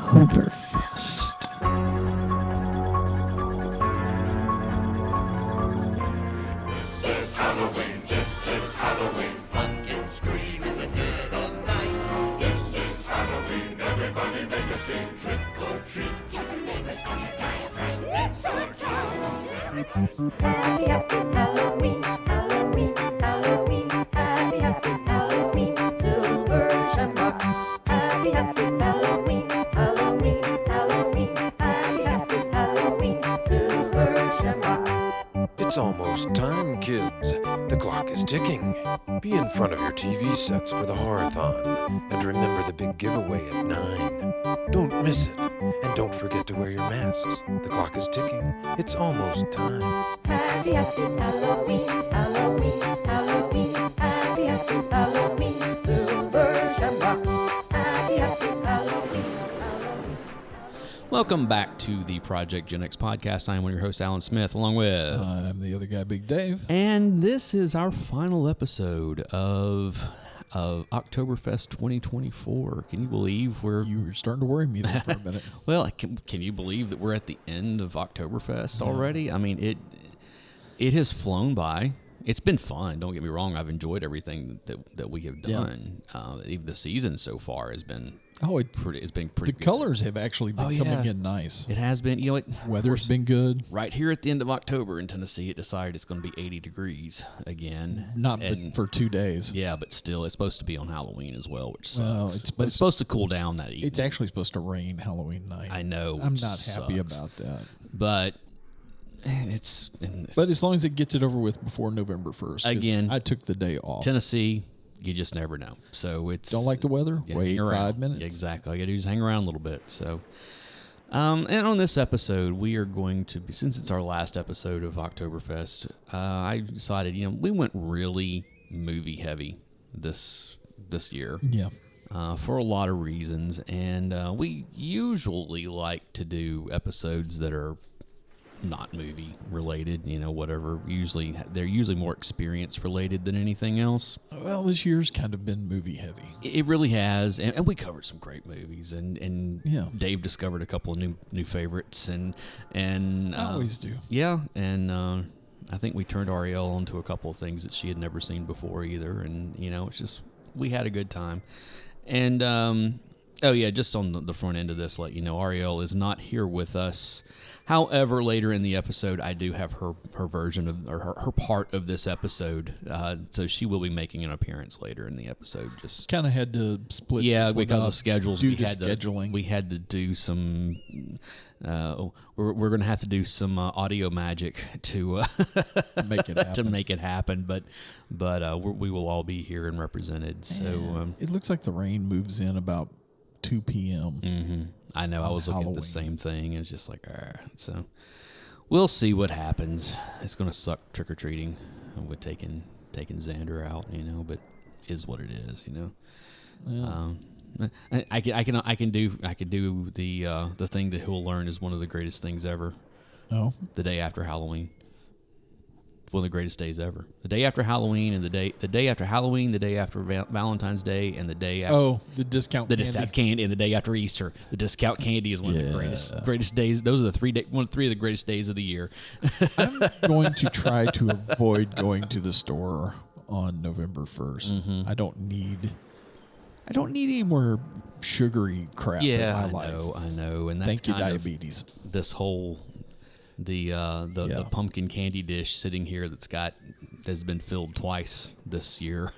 OctoberFest. This is Halloween, this is Halloween. Pumpkins scream in the dead of night. This is Halloween, everybody make a scene. Trick or treat, tell the neighbors gonna die of rain. It's our town. Happy, happy Halloween, Halloween, Halloween. Happy, happy Halloween, silver shamrock. Happy, happy Halloween, Halloween, Halloween. Happy, happy Halloween, silver shamrock. It's almost time, kids. The clock is ticking. Be in front of your TV sets for the horror-thon. And remember the big giveaway at 9. Don't miss it. And don't forget to wear your masks. The clock is ticking. It's almost time. Happy, happy Halloween, Halloween, Halloween. Happy, happy Halloween, silver shamrock. Happy, happy Halloween, Halloween. Welcome back to the Project Gen X podcast. I'm one of your hosts, Alan Smith, along with... I'm the other guy, Big Dave. And this is our final episode of OctoberFest 2024. Can you believe we're... You were starting to worry me there for a minute. Well, can you believe that we're at the end of OctoberFest already? I mean, it has flown by. It's been fun. Don't get me wrong. I've enjoyed everything that we have done. Even the season so far has been... it's been pretty The good. colors have actually been coming in nice. It has been. You know what? Weather's been good. Right here at the end of October in Tennessee, it decided it's going to be 80 degrees again. Not for 2 days. Yeah, but still, it's supposed to be on Halloween as well, which sucks. Well, it's supposed to cool down that evening. It's actually supposed to rain Halloween night. I know. I'm which not happy sucks. about that. But But as long as it gets it over with before November 1st. 'cause Again, I took the day off. Tennessee, you just never know. So it's... Don't like the weather? Yeah, Wait hang around. 5 minutes. Exactly. All you got to do is hang around a little bit. So, and on this episode, we are going to be, since it's our last episode of OctoberFest, I decided, we went really movie heavy this year. Yeah. For a lot of reasons, and we usually like to do episodes that are not movie related, whatever. They're usually more experience related than anything else. Well, this year's kind of been movie heavy. It really has, and we covered some great movies, and Yeah. Dave discovered a couple of new favorites, and I always do. yeah, and I think we turned Ariel onto a couple of things that she had never seen before either, and it's just we had a good time. And, just on the front end of this, let you know, Ariel is not here with us. However, later in the episode, I do have her version of, or her part of this episode. So she will be making an appearance later in the episode. Just kind of had to split. yeah, this one because up of schedules, due to scheduling. We had to do some. We're going to have to do some audio magic to make it happen. to make it happen. But we will all be here and represented. So it looks like the rain moves in about 2 p.m. Mm-hmm. I know. I was looking Halloween. at the same thing. It's just like, so we'll see what happens. It's going to suck trick or treating with taking Xander out, but is what it is, Yeah. I can do the thing that he'll learn is one of the greatest things ever. Oh, The day after Halloween. It's one of the greatest days ever. The day after Halloween and the day after Halloween, the day after Valentine's Day, and the day after the discount the candy. discount candy, and the day after Easter. The discount candy is one of the greatest days. Those are the three of the greatest days of the year. I'm going to try to avoid going to the store on November 1st. Mm-hmm. I don't need any more sugary crap in my life. I know, and that's Thank you, kind of diabetes. this whole the pumpkin candy dish sitting here has been filled twice this year.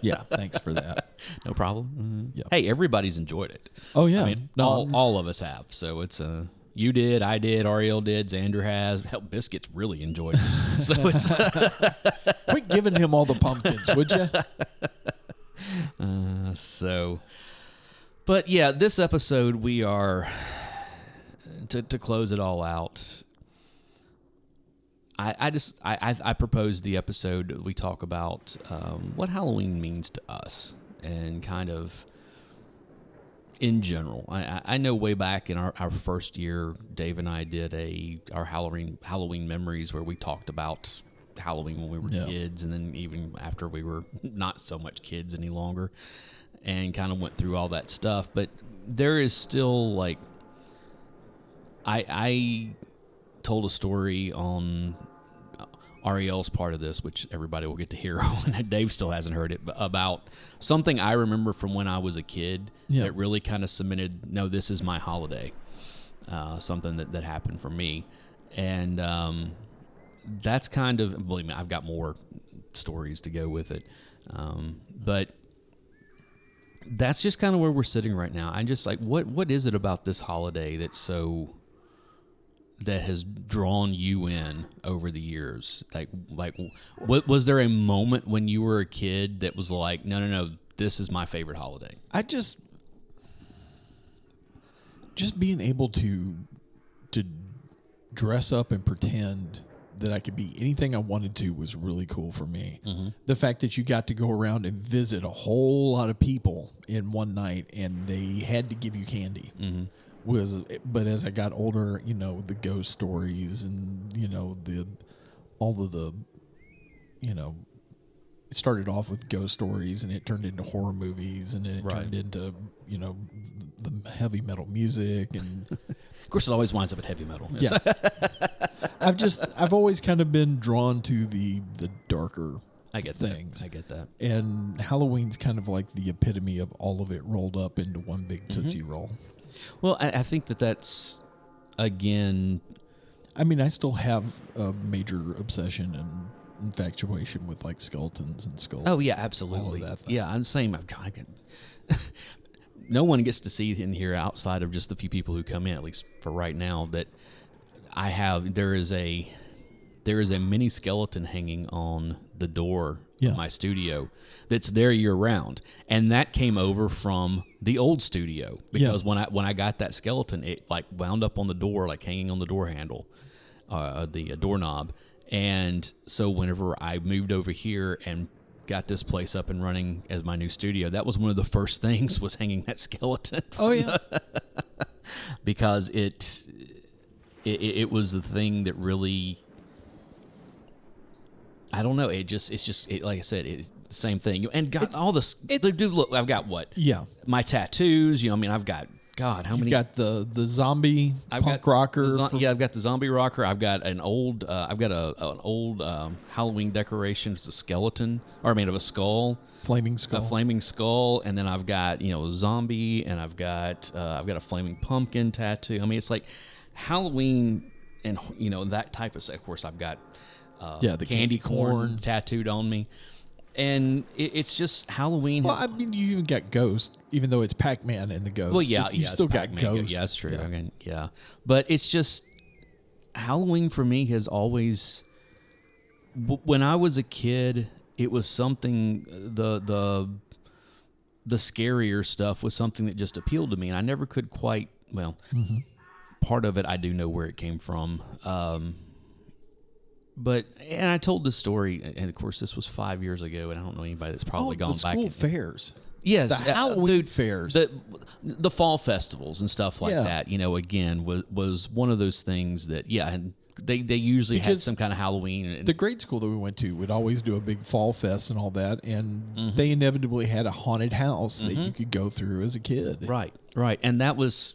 Yeah, thanks for that. No problem. Mm-hmm. Yeah. Hey, everybody's enjoyed it. Oh yeah, I mean, all of us have. So it's you did, I did, Ariel did, Xander has. Hell, Biscuits really enjoyed it. So it's quit giving him all the pumpkins, would you? But yeah, this episode we are to close it all out. I proposed the episode that we talk about what Halloween means to us and kind of in general. I know way back in our first year, Dave and I did our Halloween memories where we talked about Halloween when we were kids, and then even after we were not so much kids any longer, and kind of went through all that stuff. But there is still like, I told a story on Ariel's part of this, which everybody will get to hear when Dave still hasn't heard it, about something I remember from when I was a kid that really kind of cemented, no, this is my holiday. Something that happened for me. And that's kind of, believe me, I've got more stories to go with it. But that's just kind of where we're sitting right now. I'm just like, what is it about this holiday that has drawn you in over the years? Like, what was there a moment when you were a kid that was like, no, this is my favorite holiday? I just being able to dress up and pretend that I could be anything I wanted to was really cool for me. Mm-hmm. The fact that you got to go around and visit a whole lot of people in one night and they had to give you candy. Mm-hmm. But as I got older, the ghost stories and, it started off with ghost stories and it turned into horror movies and then it turned into, the heavy metal music. And of course it always winds up at heavy metal. Yeah. I've always kind of been drawn to the darker things. I get that. And Halloween's kind of like the epitome of all of it rolled up into one big Tootsie Roll. Well, I think that's, again... I mean, I still have a major obsession and infatuation with, like, skeletons and skulls. Oh, yeah, absolutely. All of that thing. Yeah, I'm the same. No one gets to see in here outside of just the few people who come in, at least for right now, that I have... There is a mini skeleton hanging on the door of my studio that's there year round, and that came over from the old studio because when I got that skeleton, it like wound up on the door, like hanging on the door handle, the doorknob, and so whenever I moved over here and got this place up and running as my new studio, that was one of the first things was hanging that skeleton. Oh yeah, because it was the thing that really. I don't know. It's just like I said, it's the same thing. And got all this. Dude, look, I've got what? Yeah. My tattoos. I've got God. How many? You've got the zombie punk rocker. I've got the zombie rocker. I've got an old. I've got an old Halloween decoration. It's a skeleton, or made of a skull. Flaming skull. A flaming skull, and then I've got a zombie, and I've got a flaming pumpkin tattoo. I mean, it's like Halloween, and that type of. Of course, I've got. The candy corn tattooed on me. And it's just Halloween. Well, I mean, you even got Ghost, even though it's Pac-Man and the Ghost. Well, yeah, you still got Ghost. Yeah, that's true. Yeah. But it's just, Halloween for me has always, when I was a kid, it was something, the scarier stuff was something that just appealed to me. And I never could quite, part of it, I do know where it came from. And I told this story, and of course this was 5 years ago, and I don't know anybody that's probably gone back. The school fairs. Yes. The Halloween fairs. The fall festivals and stuff like that, again, was one of those things that, and they usually had some kind of Halloween. The grade school that we went to would always do a big fall fest and all that, and they inevitably had a haunted house that you could go through as a kid. Right. And that was,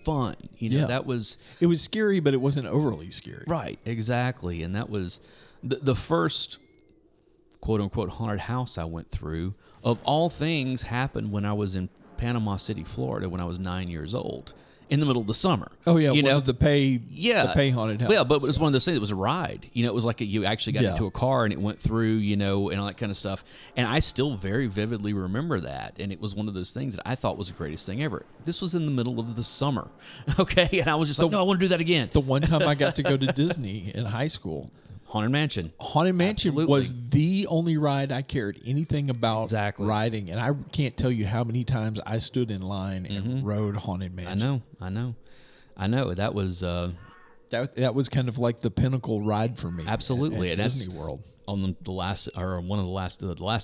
fun. That was... It was scary, but it wasn't overly scary. Right, exactly. And that was the first, quote-unquote, haunted house I went through, of all things, happened when I was in Panama City, Florida, when I was 9 years old. In the middle of the summer. Oh, yeah. One of the pay haunted houses. Yeah, but it was one of those things. It was a ride. It was like you actually got into a car and it went through, and all that kind of stuff. And I still very vividly remember that. And it was one of those things that I thought was the greatest thing ever. This was in the middle of the summer. Okay. And I was just like, no, I want to do that again. The one time I got to go to Disney in high school. Haunted Mansion. Haunted Mansion was the only ride I cared anything about riding. And I can't tell you how many times I stood in line and rode Haunted Mansion. I know. That was... that was kind of like the pinnacle ride for me. Absolutely. At Disney World. On the last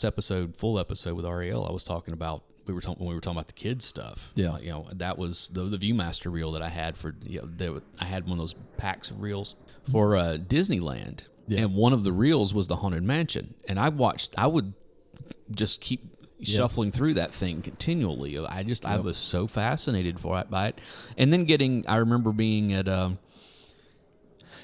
episode, full episode with Ariel, I was talking about, we were talking about the kids stuff. Yeah. That was the ViewMaster reel that I had for. I had one of those packs of reels for Disneyland, and one of the reels was the Haunted Mansion, and I would just keep shuffling through that thing continually. I was so fascinated by it, and then I remember being at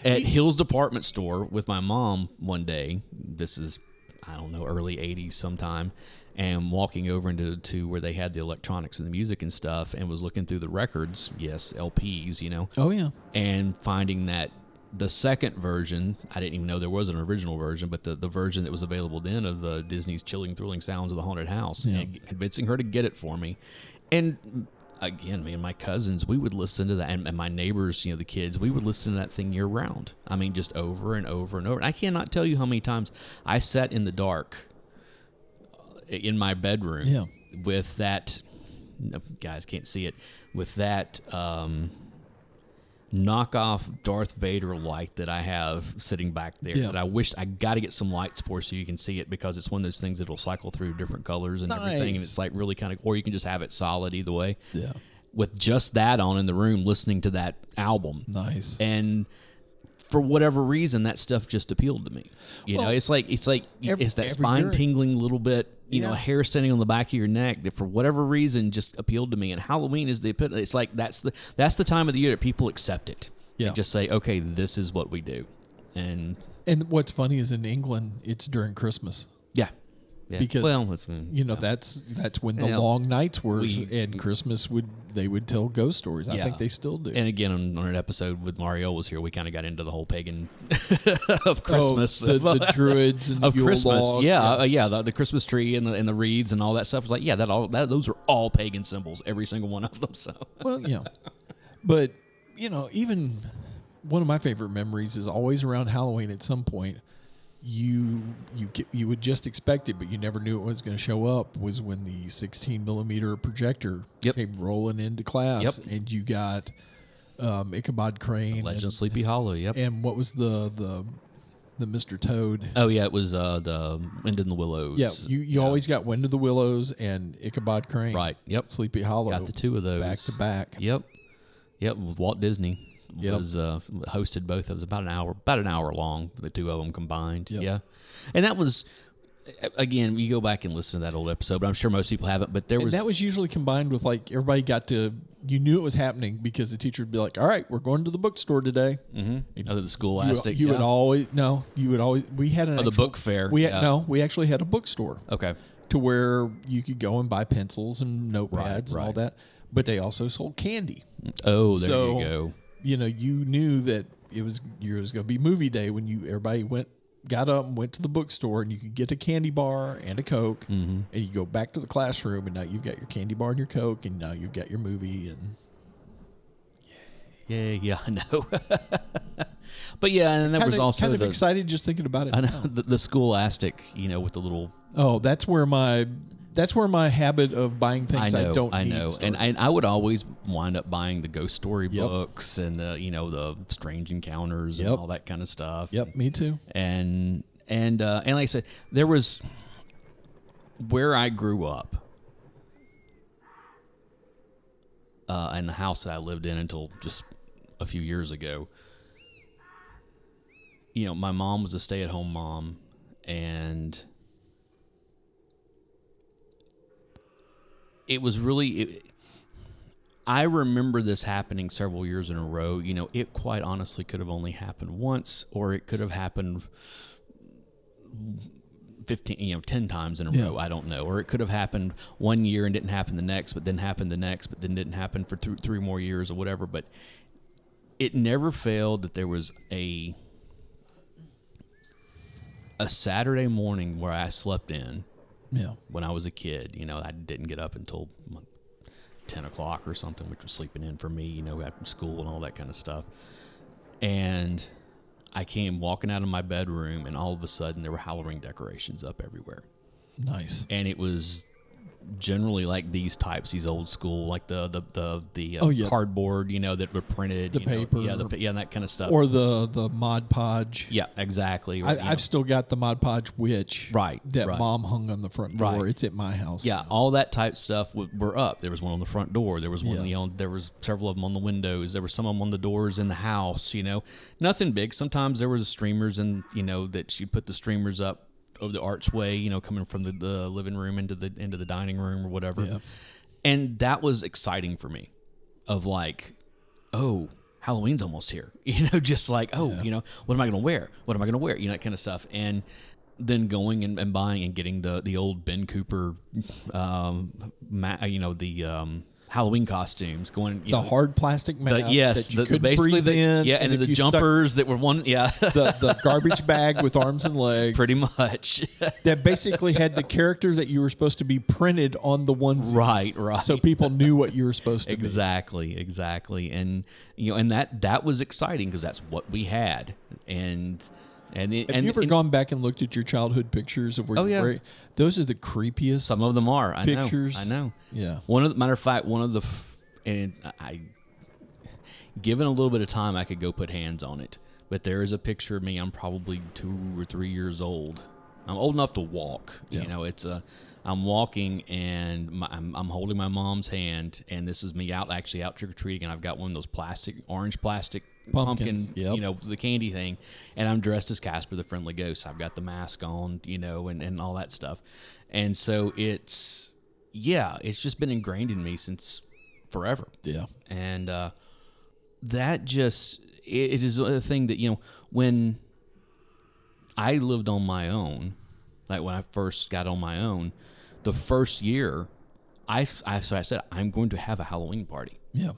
Hill's department store with my mom one day. This is, I don't know, early 80s sometime, and walking over into where they had the electronics and the music and stuff, and was looking through the records, LPs, Oh, yeah. and finding that the second version, I didn't even know there was an original version, but the version that was available then of the Disney's Chilling Thrilling Sounds of the Haunted House, and convincing her to get it for me. And again, me and my cousins, we would listen to that, and my neighbors, the kids, we would listen to that thing year round. I mean, just over and over and over. And I cannot tell you how many times I sat in the dark in my bedroom with that, guys can't see it, with that knockoff Darth Vader light that I have sitting back there that I wish I got to get some lights for so you can see it, because it's one of those things that'll cycle through different colors and everything, and it's like really kind of, or you can just have it solid either way. Yeah. With just that on in the room, listening to that album. Nice. And for whatever reason, that stuff just appealed to me. It's that spine tingling little bit, hair standing on the back of your neck that for whatever reason just appealed to me. And Halloween is it's like that's the time of the year that people accept it. Yeah. They just say, okay, this is what we do. And what's funny is in England, it's during Christmas. Yeah. Yeah. Because that's when the long nights were, and Christmas they would tell ghost stories. I think they still do. And again, on an episode with Mario was here, we kind of got into the whole pagan of Christmas, the druids and of the Christmas. log. The Christmas tree and the wreaths and all that stuff. It's like those are all pagan symbols, every single one of them. So but even one of my favorite memories is always around Halloween. At some point, you would just expect it, but you never knew it was going to show up, was when the 16 millimeter projector came rolling into class, and you got Ichabod Crane, Legend of Sleepy Hollow. And what was the Mr. Toad? Oh yeah, it was the Wind in the Willows. Yeah, you always got Wind of the Willows and Ichabod Crane. Right. Yep. Sleepy Hollow. Got the two of those back to back. Yep. With Walt Disney. Was hosted both of those about an hour long, the two of them combined. Yeah, and that was, again, you go back and listen to that old episode, but I'm sure most people haven't. But that was usually combined with, like, everybody you knew it was happening because the teacher would be like, all right, we're going to the bookstore today. Mm-hmm. The Scholastic. You would always we had the book fair. We actually had a bookstore. Okay. To where you could go and buy pencils and notepads and all that, but they also sold candy. Oh, there you go. You knew that it was going to be movie day when everybody got up and went to the bookstore, and you could get a candy bar and a Coke, and you go back to the classroom, and now you've got your candy bar and your Coke, and now you've got your movie. And yeah, I know. But and that was also kind of excited just thinking about it. I know the Scholastic, with the little. Oh, that's where my habit of buying things I don't need started. And I would always wind up buying the ghost story books and the Strange Encounters and all that kind of stuff. Yep, me too. And like I said, there was where I grew up, and the house that I lived in until just a few years ago. My mom was a stay-at-home mom, and it was really. I remember this happening several years in a row. It quite honestly could have only happened once, or it could have happened 10 times in a row. I don't know. Or it could have happened one year and didn't happen the next, but then happened the next, but then didn't happen for three more years or whatever. But it never failed that there was a Saturday morning where I slept in. Yeah. When I was a kid, I didn't get up until 10 o'clock or something, which was sleeping in for me, after school and all that kind of stuff. And I came walking out of my bedroom, and all of a sudden there were Halloween decorations up everywhere. Nice. And it was generally like these types, these old school, like the cardboard, that were printed, The paper. and that kind of stuff. Or the Mod Podge. Yeah, exactly. I've still got the Mod Podge witch. Right, That right. Mom hung on the front door. Right. It's at my house. Yeah, all that type stuff were up. There was one on the front door. There was one, Yeah. there was several of them on the windows. There were some of them on the doors in the house. Nothing big. Sometimes there was streamers, and that she'd put the streamers up over the archway, coming from the living room into the dining room or whatever. Yeah. And that was exciting for me, of like, oh, Halloween's almost here. Just like, oh, what am I going to wear? What am I going to wear? That kind of stuff. And then going and buying and getting the old Ben Cooper, Halloween costumes, going The hard plastic mask. That you couldn't basically breathe in. and then if the you jumpers that were one, the garbage bag with arms and legs. pretty much. That basically had the character that you were supposed to be printed on the onesie. Right. So people knew what you were supposed to Exactly. And and that was exciting because that's what we had. Have you ever gone back and looked at your childhood pictures of where you were? Those are the creepiest. Some of them are. I pictures. know. Yeah. Matter of fact, given a little bit of time, I could go put hands on it. But there is a picture of me. I'm probably 2 or 3 years old. I'm old enough to walk. Yeah. I'm walking and I'm holding my mom's hand, and this is me out trick or treating, and I've got one of those orange plastic Pumpkins, pumpkin, the candy thing, and I'm dressed as Casper the Friendly Ghost. I've got the mask on, and all that stuff, and so it's just been ingrained in me since forever. Yeah. And that just it is a thing that when I lived on my own, like when I first got on my own, the first year, I said I'm going to have a Halloween party. Yeah.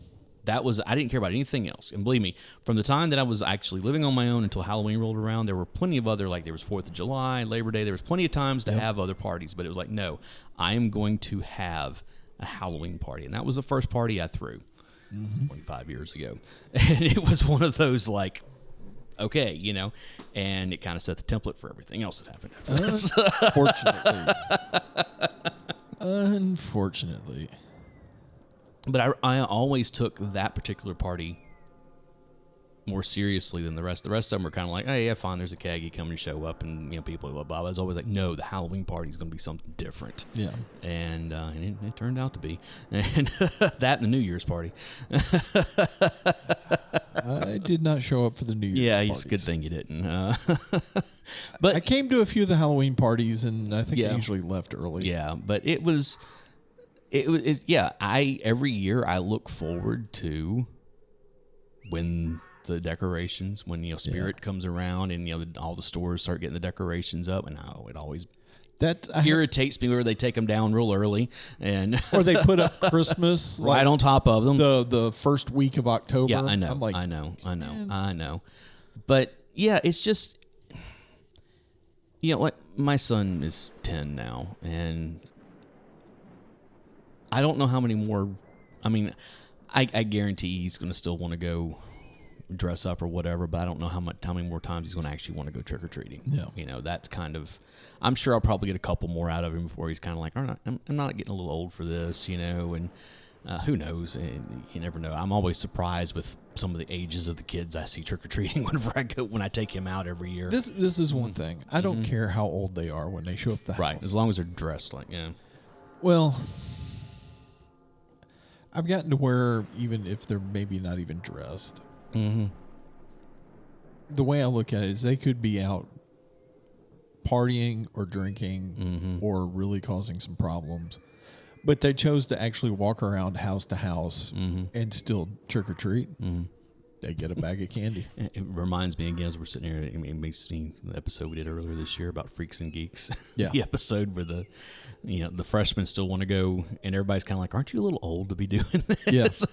I didn't care about anything else. And believe me, from the time that I was actually living on my own until Halloween rolled around, there were plenty of other, like there was 4th of July, Labor Day, there was plenty of times to have other parties, but it was like, no, I am going to have a Halloween party. And that was the first party I threw 25 years ago. And it was one of those like, okay, and it kind of set the template for everything else that happened after this. Unfortunately. But I always took that particular party more seriously than the rest. The rest of them were kind of like, hey, yeah, fine, there's a keg, you come and show up, and people blah, blah. I was always like, no, the Halloween party is going to be something different. Yeah. And it turned out to be. And that and the New Year's party. I did not show up for the New Year's parties. It's a good thing you didn't. But I came to a few of the Halloween parties, and I think I usually left early. Yeah, but it was every year I look forward to when the decorations, when Spirit comes around, and all the stores start getting the decorations up, and it always irritates me where they take them down real early, and or they put up Christmas right on top of them the first week of October. Yeah, I know. I'm like, I know. But yeah, it's just like my son is 10 now, and I don't know how many more. I mean, I guarantee he's going to still want to go dress up or whatever, but I don't know how many more times he's going to actually want to go trick or treating. Yeah. That's kind of. I'm sure I'll probably get a couple more out of him before he's kind of like, all right, I'm not getting a little old for this, and who knows? You never know. I'm always surprised with some of the ages of the kids I see trick or treating when I take him out every year. This is one thing. I don't care how old they are when they show up at the house. Right, as long as they're dressed like Well, I've gotten to where even if they're maybe not even dressed, the way I look at it is they could be out partying or drinking or really causing some problems, but they chose to actually walk around house to house and still trick or treat. They get a bag of candy. It reminds me again as we're sitting here. It makes me the episode we did earlier this year about Freaks and Geeks. Yeah. The episode where the freshmen still want to go, and everybody's kind of like, "Aren't you a little old to be doing this?" Yes.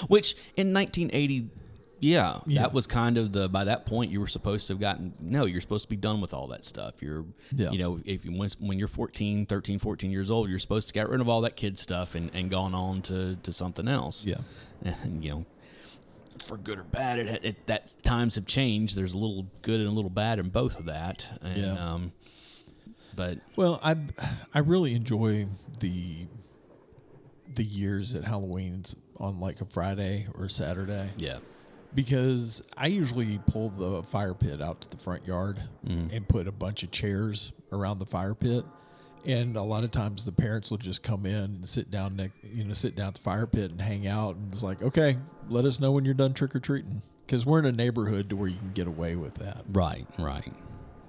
Which in 1980. Yeah, that was kind of by that point you were supposed to have you're supposed to be done with all that stuff. You're, when you're 13, 14 years old, you're supposed to get rid of all that kid stuff and gone on to something else. Yeah. And, for good or bad, that times have changed. There's a little good and a little bad in both of that. And, But Well, I really enjoy the years that Halloween's on like a Friday or Saturday. yeah, Because I usually pull the fire pit out to the front yard and put a bunch of chairs around the fire pit. And a lot of times the parents will just come in and sit down sit down at the fire pit and hang out. And it's like, okay, let us know when you're done trick or treating. Because we're in a neighborhood to where you can get away with that. right.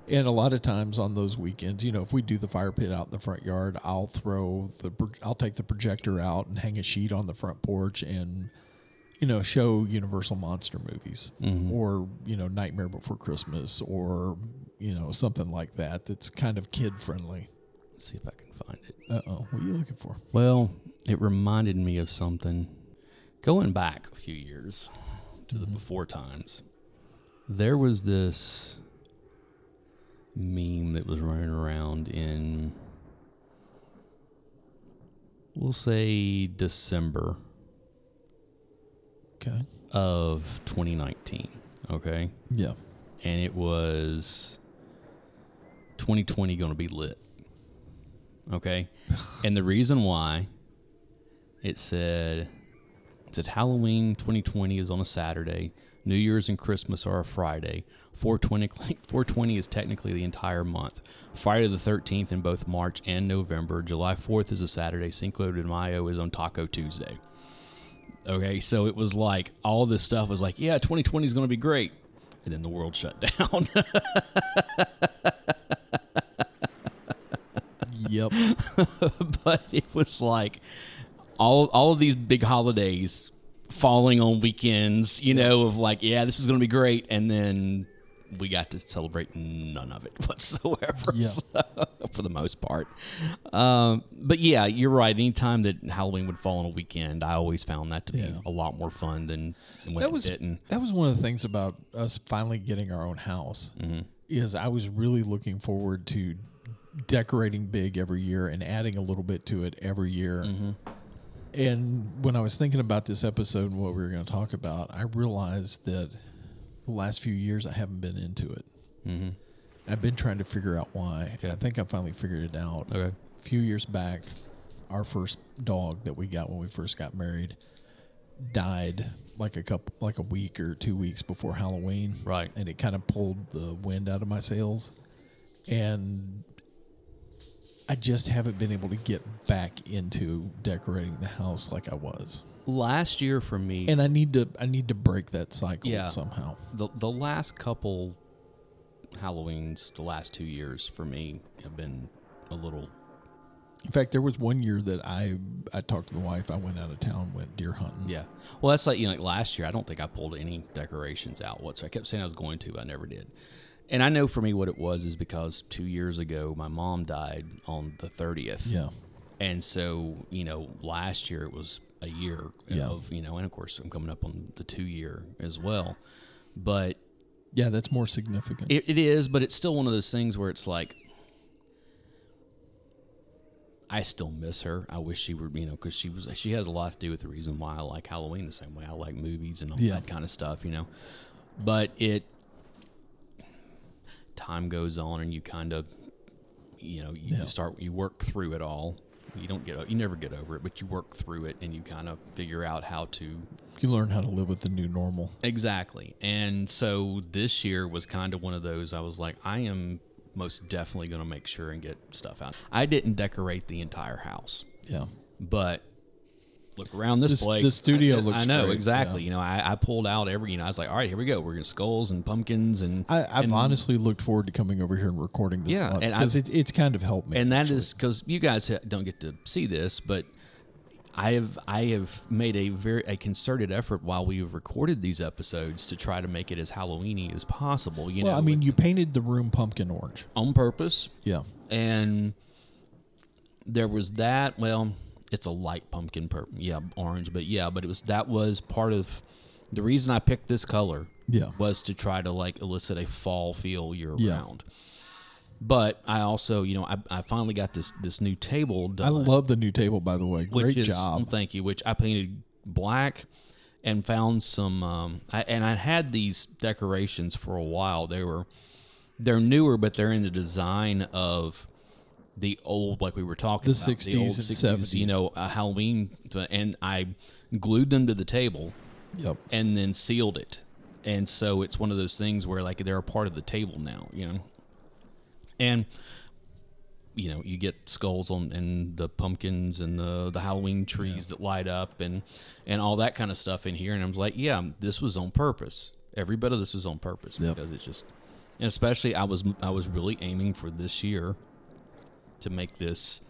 And a lot of times on those weekends, if we do the fire pit out in the front yard, I'll take the projector out and hang a sheet on the front porch and, show Universal monster movies or, Nightmare Before Christmas or, something like that. That's kind of kid friendly. Let's see if I can find it. Uh-oh. What are you looking for? Well, it reminded me of something. Going back a few years to the before times, there was this meme that was running around in, we'll say, December of 2019. Okay? Yeah. And it was 2020 going to be lit. Okay? And the reason why, it said Halloween 2020 is on a Saturday. New Year's and Christmas are a Friday. 420 is technically the entire month. Friday the 13th in both March and November. July 4th is a Saturday. Cinco de Mayo is on Taco Tuesday. Okay, so it was like all this stuff was like, yeah, 2020 is going to be great. And then the world shut down. Yep. But it was like all of these big holidays falling on weekends, of like, yeah, this is going to be great. And then we got to celebrate none of it whatsoever, so, for the most part. But yeah, you're right. Anytime that Halloween would fall on a weekend, I always found that to be a lot more fun than when it didn't. That was one of the things about us finally getting our own house is I was really looking forward to decorating big every year and adding a little bit to it every year. And when I was thinking about this episode and what we were going to talk about, I realized that the last few years I haven't been into it. I've been trying to figure out why. Okay. I think I finally figured it out. Okay. A few years back, our first dog that we got when we first got married died like a week or 2 weeks before Halloween. Right. And it kind of pulled the wind out of my sails. And I just haven't been able to get back into decorating the house like I was. Last year for me, And I need to break that cycle somehow. the last couple Halloweens, the last 2 years for me have been a little. In fact, there was one year that I talked to the wife. I went out of town, went deer hunting. Yeah. Well, that's like, like last year, I don't think I pulled any decorations out whatsoever. I kept saying I was going to, but I never did. And I know for me what it was is because 2 years ago, my mom died on the 30th. Yeah. And so, last year it was a year of, and of course I'm coming up on the 2 year as well. But yeah, that's more significant. It is, but it's still one of those things where it's like, I still miss her. I wish she were, because she has a lot to do with the reason why I like Halloween the same way I like movies and all that kind of stuff, But time goes on and you kind of, you work through it all. You never get over it, but you work through it and you kind of figure out how to. You learn how to live with the new normal. Exactly. And so this year was kind of one of those, I was like, I am most definitely going to make sure and get stuff out. I didn't decorate the entire house. Yeah. But look around this place. The studio looks I know, great. exactly. Yeah. I pulled out I was like, all right, here we go. We're going to skulls and pumpkins. And I've honestly looked forward to coming over here and recording this month because it's kind of helped me. And that is because you guys don't get to see this, but I have made a concerted effort while we have recorded these episodes to try to make it as Halloween-y as possible. You painted the room pumpkin orange on purpose. Yeah, and there was that. Well, it's a light pumpkin, orange, but that was part of the reason I picked this color. Yeah, was to try to elicit a fall feel year round. But I also, I finally got this new table done. I love the new table, by the way. Great job. Thank you. Which I painted black and found some. I had these decorations for a while. They're newer, but they're in the design of the old, like we were talking The about, 60s the old and 60s, you know, Halloween, and I glued them to the table Yep. and then sealed it. And so it's one of those things where, like, they're a part of the table now, you know. And, you know, you get skulls on and the pumpkins and the Halloween trees that light up and all that kind of stuff in here. And I was like, yeah, this was on purpose. Every bit of this was on purpose because it's just, and especially I was really aiming for this year to make this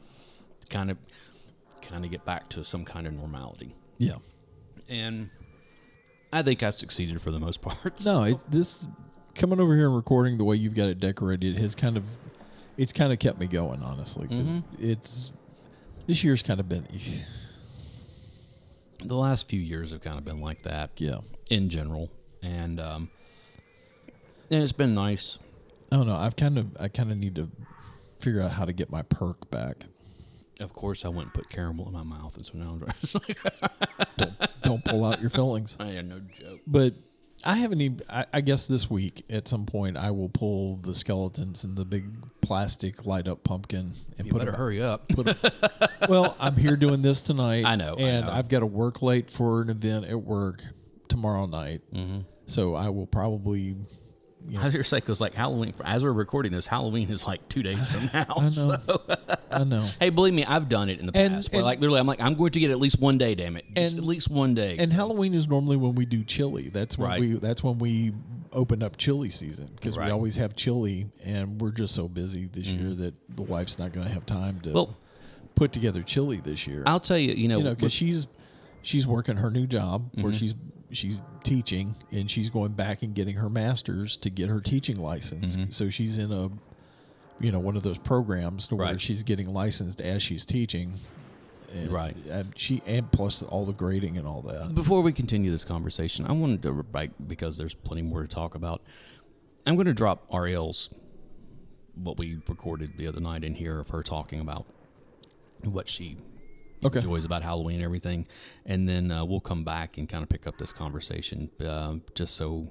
kind of get back to some kind of normality. Yeah. And I think I've succeeded for the most part. No, this coming over here and recording the way you've got it decorated has it's kind of kept me going, honestly. 'Cause this year's kind of been the last few years have kind of been like that. Yeah. In general, and it's been nice. I don't know. I kind of need to figure out how to get my perk back. Of course, I went and put caramel in my mouth, and so now Don't pull out your fillings. I had no joke. But I haven't even. I guess this week at some point I will pull the skeletons and the big plastic light up pumpkin and You put better them, hurry up. Well, I'm here doing this tonight. I know, and I've got to work late for an event at work tomorrow night. Mm-hmm. So I will probably. I was going to say, because like Halloween, as we're recording this, Halloween is like 2 days from now. I know. So. I know. Hey, believe me, I've done it in the past. Where like literally, I'm going to get at least one day. Damn it, just at least one day. And Halloween is normally when we do chili. That's when we open up chili season because we always have chili, and we're just so busy this year that the wife's not going to have time to put together chili this year. I'll tell you, because she's working her new job where she's teaching, and she's going back and getting her master's to get her teaching license. So she's in a one of those programs where she's getting licensed as she's teaching. And and plus all the grading and all that. Before we continue this conversation, I wanted to because there's plenty more to talk about. I'm going to drop Ariel's what we recorded the other night in here of her talking about what she enjoys about Halloween and everything, and then we'll come back and kind of pick up this conversation just so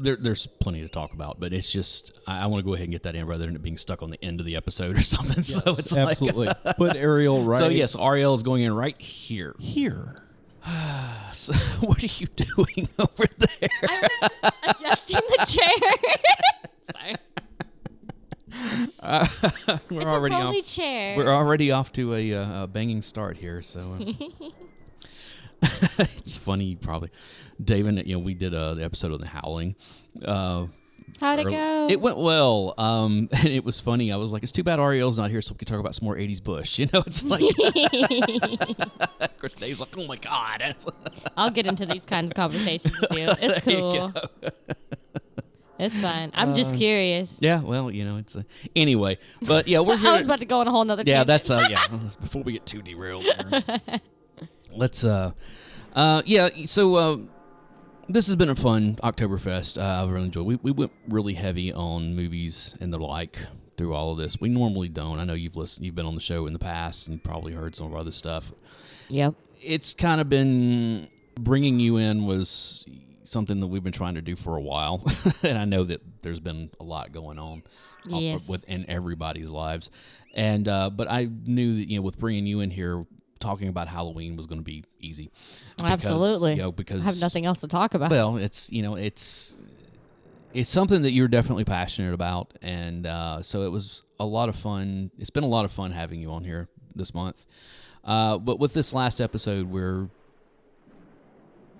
there's plenty to talk about, but it's just I want to go ahead and get that in rather than it being stuck on the end of the episode or something. Yes, so it's absolutely put Ariel right. So yes, Ariel is going in right here. So what are you doing over there? I was adjusting the chair. Sorry. We're It's already a rolly off. chair. We're already off to a banging start here. So it's funny, probably. Dave and we did the episode on the Howling. How'd it go? It went well, and it was funny. I was like, "It's too bad Ariel's not here, so we can talk about some more '80s Bush." It's like, of course, Dave's like, "Oh my god!" I'll get into these kinds of conversations with you. It's cool. It's fine. I'm just curious. Yeah, well, it's anyway, but yeah, we're here. I was about to go on a whole nother. Yeah, tangent. that's before we get too derailed. Here. Let's So this has been a fun OctoberFest. I've really enjoyed. We went really heavy on movies and the like through all of this. We normally don't. I know you've been on the show in the past and probably heard some of our other stuff. Yep. It's kind of been bringing you in was something that we've been trying to do for a while, and I know that there's been a lot going on within everybody's lives, and but I knew that with bringing you in here. Talking about Halloween was going to be easy. Absolutely. Because I have nothing else to talk about. Well, it's something that you're definitely passionate about, and so it was a lot of fun. It's been a lot of fun having you on here this month. But with this last episode,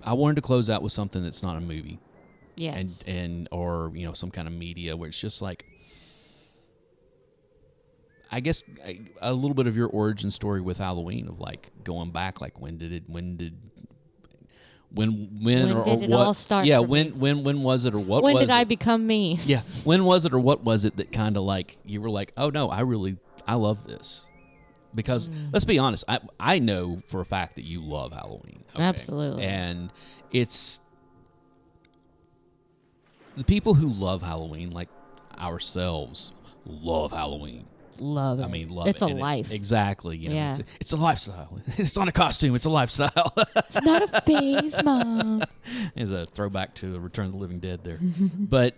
I wanted to close out with something that's not a movie. Yes. Or some kind of media where it's just like. I guess a little bit of your origin story with Halloween of like going back, like when did it all start? Yeah, when was it or what? When was did it? I become me? Yeah, when was it or what was it that kind of like you were like, oh no, I love this because let's be honest, I know for a fact that you love Halloween. Okay? Absolutely, and it's the people who love Halloween, like ourselves, love Halloween. Love it. I mean, love it's it. A life. Exactly. Yeah. It's a lifestyle. It's not a costume. It's a lifestyle. It's not a phase, Mom. It's a throwback to Return of the Living Dead there. But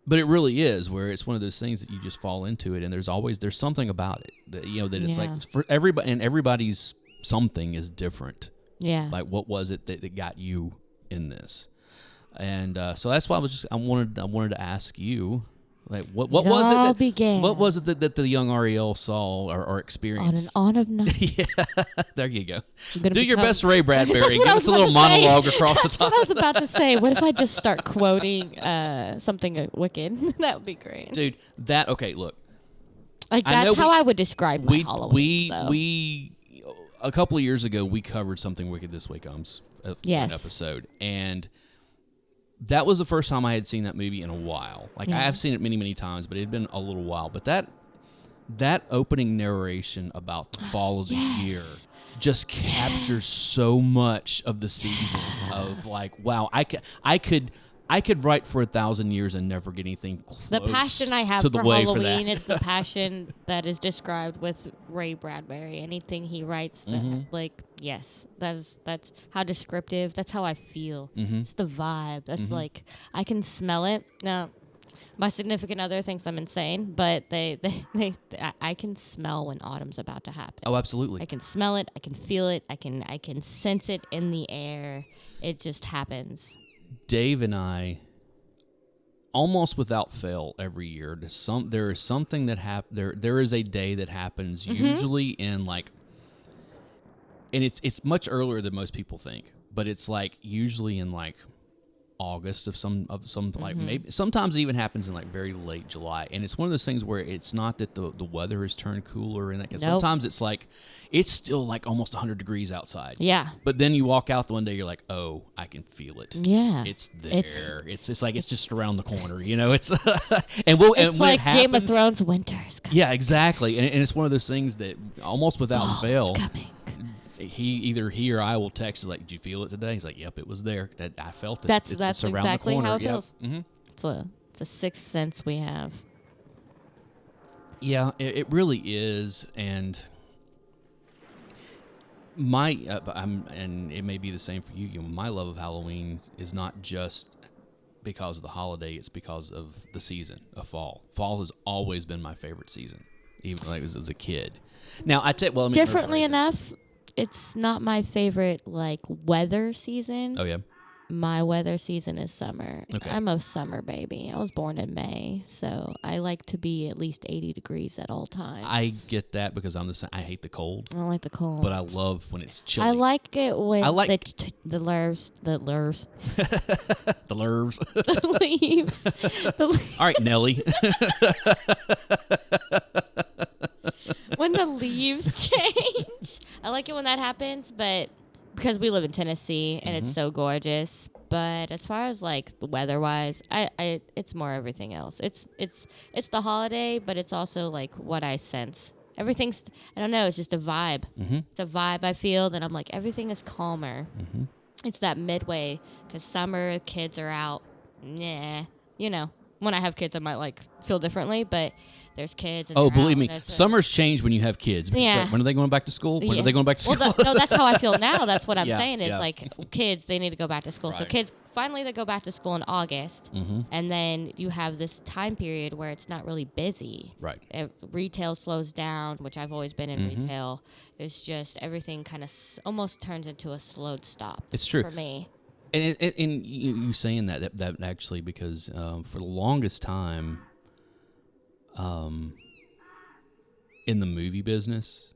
But it really is where it's one of those things that you just fall into it, and there's something about it that that it's like for everybody, and everybody's something is different. Yeah. Like what was it that got you in this? And so that's why I wanted to ask you, like what was it that the young Ariel saw or experienced on an autumn night? Yeah, there you go. Do your best, Ray Bradbury. Give us a little about to say. monologue across the That's top. what I was about to say. What if I just start quoting something wicked? That would be great. Dude, look. Like that's how I would describe my Halloween. We a couple of years ago we covered Something Wicked This Way Comes, an episode, and that was the first time I had seen that movie in a while. Like I have seen it many, many times, but it had been a little while. But that opening narration about the fall of the year just captures so much of the season of like, wow, I could write for 1,000 years and never get anything close. The passion I have to the for way Halloween for is the passion that is described with Ray Bradbury. Anything he writes, that, that's how descriptive. That's how I feel. It's the vibe. That's like I can smell it. Now, my significant other thinks I'm insane, but I can smell when autumn's about to happen. Oh, absolutely. I can smell it. I can feel it. I can sense it in the air. It just happens. Dave and I, almost without fail, every year, there is something that there is a day that happens usually in like, and it's much earlier than most people think, but it's like usually in like August of some like maybe sometimes it even happens in like very late July, and it's one of those things where it's not that the weather has turned cooler and that sometimes it's like it's still like almost 100 degrees outside. Yeah. But then you walk out the one day, you're like, oh, I can feel it. Yeah. It's there. It's like it's just around the corner. It's and when like it happens, Game of Thrones winter is coming. Yeah, exactly. And it's one of those things that almost without fail. Coming. Either he or I will text like, "Did you feel it today?" He's like, "Yep, it was there. That I felt it. That's it's around exactly the corner." how it feels. Mm-hmm. It's a sixth sense we have. Yeah, it really is, and and it may be the same for you. My love of Halloween is not just because of the holiday; it's because of the season of fall. Fall has always been my favorite season, even like as a kid. Now differently enough. It's not my favorite, like, weather season. Oh, yeah? My weather season is summer. Okay. I'm a summer baby. I was born in May, so I like to be at least 80 degrees at all times. I get that because I'm the same. I hate the cold. I don't like the cold. But I love when it's chilly. I like it when the leaves. The leaves. All right, Nelly. When the leaves change. I like it when that happens, but because we live in Tennessee and it's so gorgeous. But as far as like weather-wise, I it's more everything else. It's the holiday, but it's also like what I sense. Everything's, I don't know, it's just a vibe. It's a vibe I feel that I'm like, everything is calmer. It's that midway because summer, kids are out. Nah, when I have kids, I might like feel differently, but there's kids. And believe me, summers change when you have kids. Yeah. Like, when are they going back to school? When are they going back to school? Well, no, that's how I feel now. That's what I'm saying is like kids, they need to go back to school. Right. So kids, finally they go back to school in August. And then you have this time period where it's not really busy. Right. Retail slows down, which I've always been in retail. It's just everything kind of almost turns into a slowed stop. It's true. For me. And you saying that actually because for the longest time, in the movie business,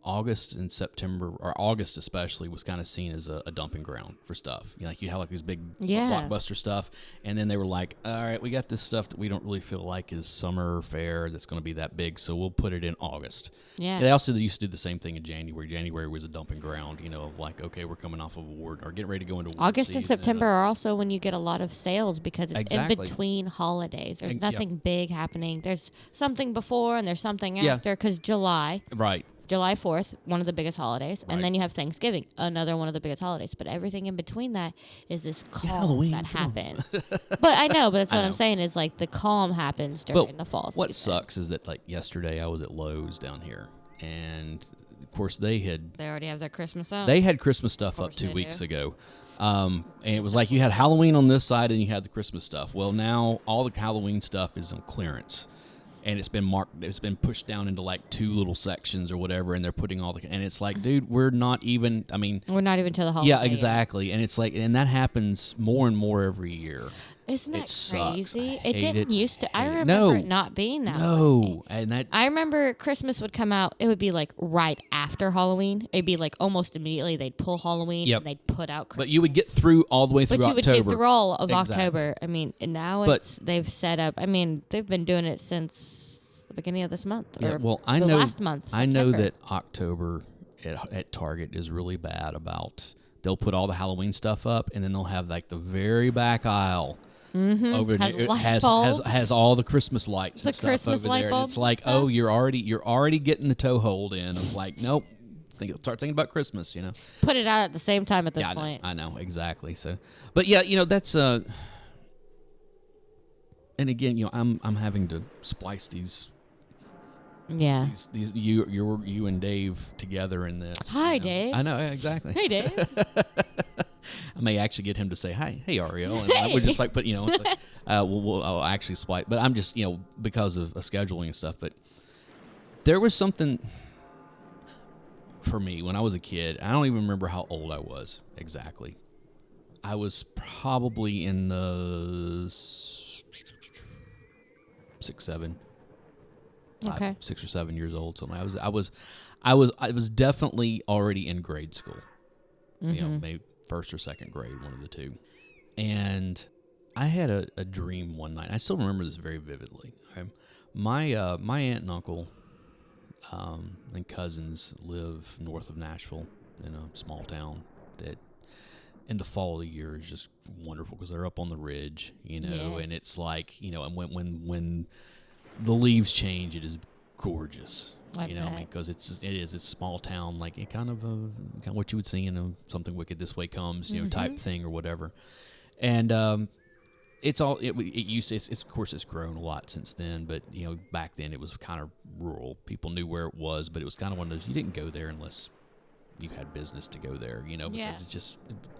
August and September, or August especially, was kind of seen as a dumping ground for stuff. Like you have like these big blockbuster stuff, and then they were like, all right, we got this stuff that we don't really feel like is summer fare that's going to be that big, so we'll put it in August. Yeah. And they also used to do the same thing in January. January was a dumping ground, of like, okay, we're coming off of award or getting ready to go into award August season, and September are also when you get a lot of sales because it's in between holidays. There's nothing big happening. There's something before and there's something after because July. Right. July 4th, one of the biggest holidays, and then you have Thanksgiving, another one of the biggest holidays. But everything in between that is this calm that happens. But I know, but that's what I'm saying is like the calm happens during the fall season. What sucks is that like yesterday I was at Lowe's down here, and of course, they already have their Christmas up. They had Christmas stuff up course 2 they weeks do. ago. And it was like you had Halloween on this side and you had the Christmas stuff. Well, now all the Halloween stuff is on clearance. And it's been pushed down into like 2 little sections or whatever, and they're putting and it's like, dude, we're not even to the holiday. Yeah, exactly. And it's like, and that happens more and more every year. Isn't that It sucks. crazy? I It hate didn't used to. I Hate it. remember No. it not being that way. No. And that, I remember Christmas would come out. It would be like right after Halloween. It'd be like almost immediately they'd pull Halloween Yep. and they'd put out Christmas. but you would get through all the way through But you October. would get through all of Exactly. October. I mean, and now But- they've set up. I mean, they've been doing it since the beginning of this month. Yeah, or well, I the know last month. I know September. that October at Target is really bad about. They'll put all the Halloween stuff up, and then they'll have like the very back aisle over Has there. It light has bulbs. all the Christmas lights The and stuff Christmas over light there. And bulbs it's and like, stuff. oh, you're already getting the toehold in of like, nope. Start thinking about Christmas, you know. put it out at the same time at this Yeah, point. I know exactly. So, but yeah, you know that's and again, you know, I'm having to splice these Yeah. you and Dave together in this. Hi, you know. Dave. I know, yeah, exactly. Hey, Dave. I may actually get him to say, hey, Ariel. And I would just like put, you know, I'll actually swipe. But I'm just, you know, because of scheduling and stuff. But there was something for me when I was a kid. I don't even remember how old I was exactly. I was probably in the 6, 7. Okay. 6 or 7 years old. So I was definitely already in grade school. You know, maybe first or second grade, one of the two. And I had a dream one night. I still remember this very vividly. My aunt and uncle and cousins live north of Nashville in a small town that in the fall of the year is just wonderful because they're up on the ridge, you know, Yes. and it's like, you know, and when the leaves change, it is gorgeous. I You know, bet. because it's a small town, like it kind of what you would see in a Something Wicked This Way Comes, you know, type thing or whatever. And it's all it's of course it's grown a lot since then, but you know, back then it was kind of rural. People knew where it was, but it was kind of one of those you didn't go there unless you had business to go there, you know, because Yeah. it's just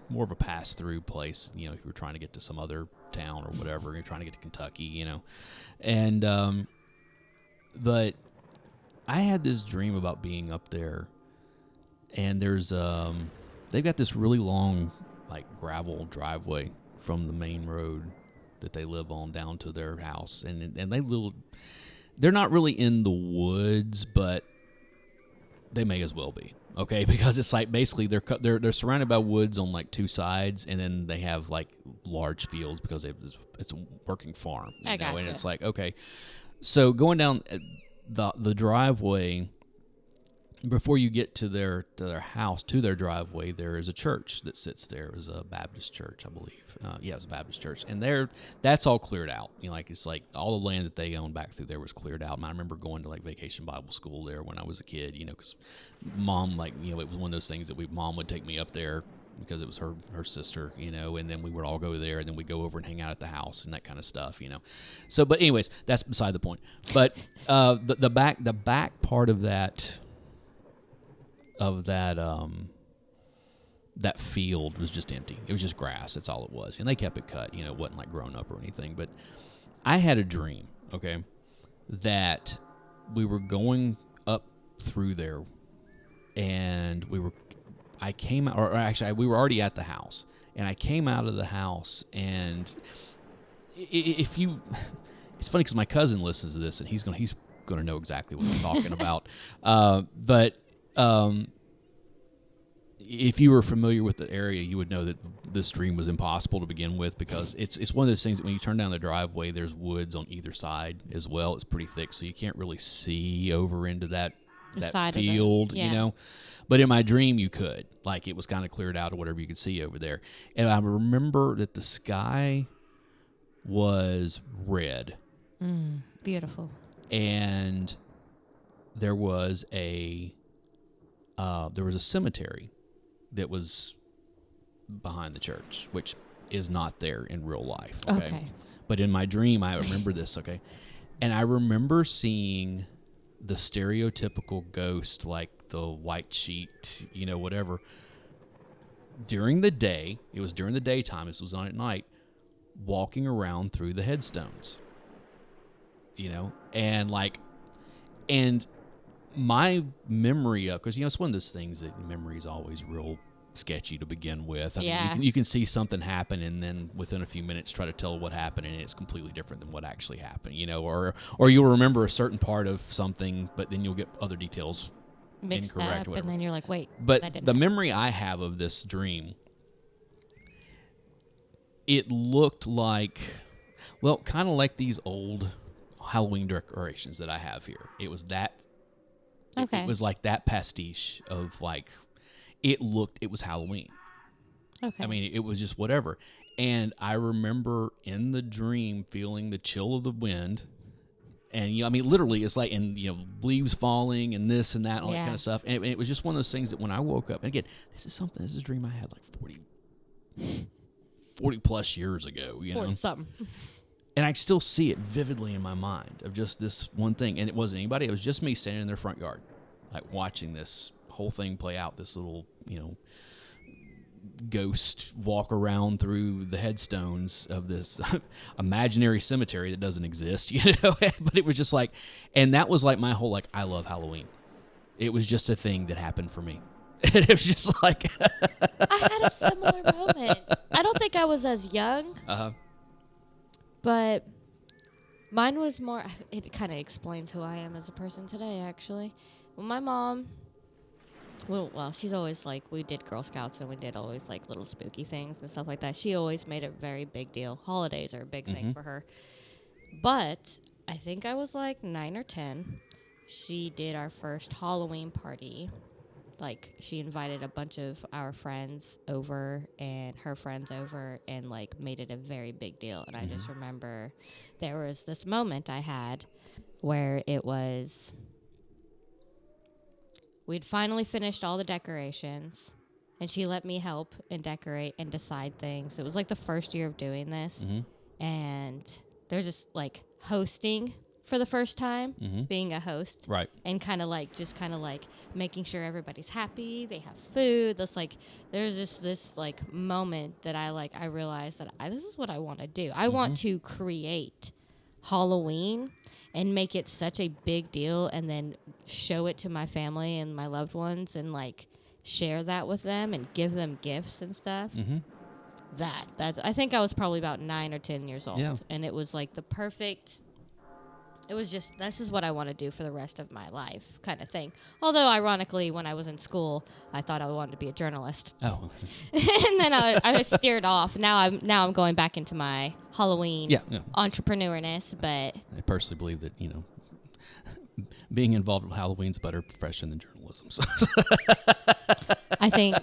more of a pass through place, you know, if you were trying to get to some other town or whatever, you're trying to get to Kentucky, you know. And but I had this dream about being up there, and there's they've got this really long like gravel driveway from the main road that they live on down to their house, and they're not really in the woods, but they may as well be, okay, because it's like basically they're surrounded by woods on like 2 sides, and then they have like large fields because it's a working farm, you I know, and gotcha. it's like, okay, so going down the driveway, before you get to their house, to their driveway, there is a church that sits there. It was a Baptist church, I believe. Yeah, it was a Baptist church, and that's all cleared out. You know, like it's like all the land that they owned back through there was cleared out. And I remember going to like Vacation Bible School there when I was a kid. You know, because Mom, like, you know, it was one of those things that Mom would take me up there because it was her sister, you know, and then we would all go there, and then we'd go over and hang out at the house and that kind of stuff, you know. So, but anyways, that's beside the point. But the back part of that that field was just empty. It was just grass. That's all it was. And they kept it cut. You know, it wasn't like grown up or anything. But I had a dream, okay, that we were going up through there, and we were already at the house, and I came out of the house, and it's funny because my cousin listens to this, and he's gonna know exactly what I'm talking about. But if you were familiar with the area, you would know that this dream was impossible to begin with, because it's one of those things that when you turn down the driveway, there's woods on either side as well. It's pretty thick, so you can't really see over into that side of it, field, yeah. you know. But in my dream, you could. Like, it was kind of cleared out or whatever you could see over there. And I remember that the sky was red. Beautiful. And there was a cemetery that was behind the church, which is not there in real life. Okay. But in my dream, I remember this. Okay. And I remember seeing the stereotypical ghost, like the white sheet, whatever. During the day, it was during the daytime. This was on at night. Walking around through the headstones, and my memory of, because it's one of those things that memory is always real sketchy to begin with. I mean, you can see something happen and then within a few minutes try to tell what happened and it's completely different than what actually happened, or you'll remember a certain part of something, but then you'll get other details mixed incorrect, up, and then you're like, wait. But the memory I have of this dream, it looked like, kind of like these old Halloween decorations that I have here. It was that. Okay. It was like that pastiche of it was Halloween. Okay. I mean, it was just whatever. And I remember in the dream feeling the chill of the wind. And, literally it's like, and, leaves falling and this and that and all that kind of stuff. And it was just one of those things that when I woke up, and again, this is a dream I had like 40 plus years ago, 40-something. And I still see it vividly in my mind of just this one thing. And it wasn't anybody. It was just me standing in their front yard, like watching this whole thing play out, this little, ghost walk around through the headstones of this imaginary cemetery that doesn't exist, But it was just like, and that was like my whole, I love Halloween. It was just a thing that happened for me. And it was just like... I had a similar moment. I don't think I was as young. Uh-huh. But mine was more, it kind of explains who I am as a person today, actually. Well, my mom, she's always we did Girl Scouts and we did always little spooky things and stuff like that. She always made a very big deal. Holidays are a big thing for her. But I think I was 9 or 10. She did our first Halloween party. She invited a bunch of our friends over and her friends over and, made it a very big deal. And I just remember there was this moment I had where it was, we'd finally finished all the decorations, and she let me help and decorate and decide things. It was, the first year of doing this. And they're just, hosting for the first time, being a host, right? And kind of making sure everybody's happy, they have food. That's there's just this moment that I realized that this is what I want to do. I want to create Halloween and make it such a big deal, and then show it to my family and my loved ones, and share that with them and give them gifts and stuff. That's I think I was probably about 9 or 10 years old, and it was the perfect. It was just, this is what I want to do for the rest of my life kind of thing. Although, ironically, when I was in school, I thought I wanted to be a journalist. Oh. And then I steered off. Now I'm going back into my Halloween entrepreneurness. But I personally believe that, being involved with Halloween's a better profession than journalism. So. I think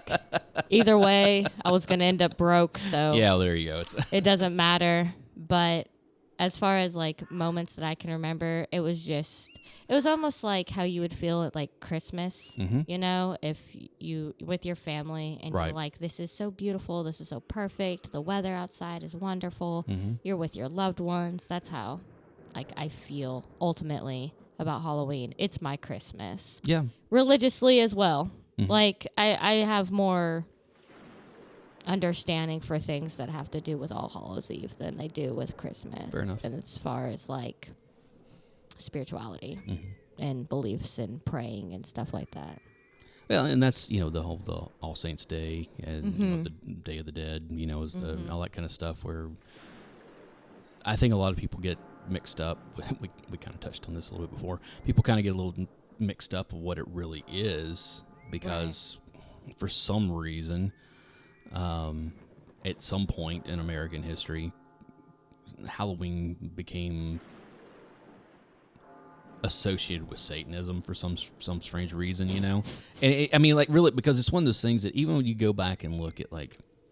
either way, I was going to end up broke. So yeah, there you go. It doesn't matter. But as far as moments that I can remember, it was almost like how you would feel at Christmas, if you with your family and you're this is so beautiful, this is so perfect, the weather outside is wonderful, you're with your loved ones. That's how I feel ultimately about Halloween. It's my Christmas. Yeah. Religiously as well. I have more understanding for things that have to do with All Hallows Eve than they do with Christmas. Fair enough. And as far as spirituality and beliefs and praying and stuff like that. Well, and that's the All Saints Day and the Day of the Dead, is all that kind of stuff where I think a lot of people get mixed up. We kind of touched on this a little bit before. People kind of get a little mixed up of what it really is because for some reason. At some point in American history, Halloween became associated with Satanism for some strange reason, And really, because it's one of those things that even when you go back and look at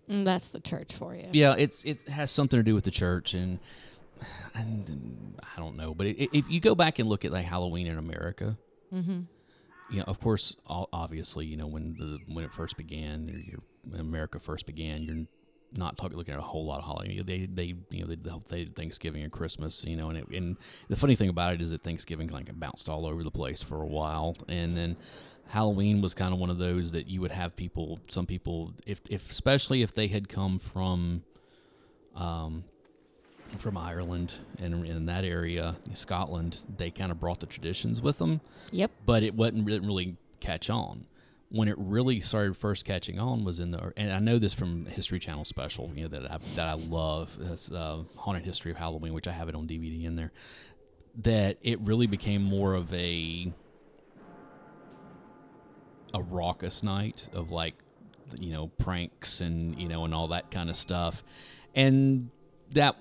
that's the church for you. Yeah, it has something to do with the church, and I don't know, but if you go back and look at Halloween in America, of course, obviously, when it first began, when America first began, not looking at a whole lot of holiday. They did Thanksgiving and Christmas, and the funny thing about it is that Thanksgiving like it bounced all over the place for a while, and then Halloween was kind of one of those that you would have some people, if especially if they had come from Ireland and in that area, Scotland, they kind of brought the traditions with them. Yep. But it didn't really catch on. When it really started first catching on was and I know this from History Channel special, that I love, this Haunted History of Halloween, which I have it on DVD in there. That it really became more of a raucous night of like, pranks and and all that kind of stuff, and that